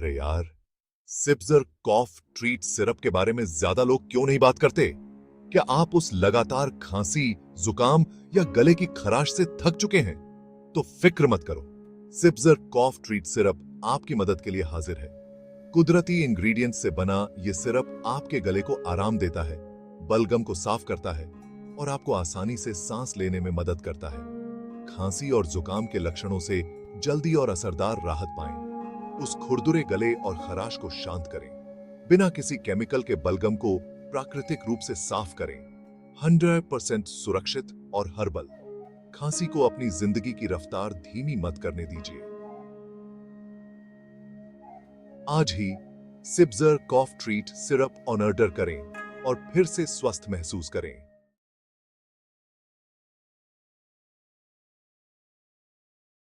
अरे यार, सिप्जर कॉफ treat syrup के बारे में ज्यादा लोग क्यों नहीं बात करते? क्या आप उस लगातार खांसी, जुकाम या गले की खराश से थक चुके हैं? तो फिक्र मत करो, सिप्जर कॉफ ट्रीट सिरप आपकी मदद के लिए हाजिर है। कुदरती इंग्रेडिएंट्स से बना ये सिरप आपके गले को आराम देता है, बलगम को साफ करता है और आपको आसानी से सांस लेने में मदद करता है। खांसी और जुकाम के लक्षणों से जल्दी और असरदार राहत पाएं। उस खुरदुरे गले और खराश को शांत करें। बिना किसी केमिकल के बलगम को प्राकृतिक रूप से साफ करें। 100% सुरक्षित और हर्बल। खांसी को अपनी जिंदगी की रफ्तार धीमी मत करने दीजिए। आज ही सिप्जर कॉफ ट्रीट सिरप ऑर्डर करें और फिर से स्वस्थ महसूस करें।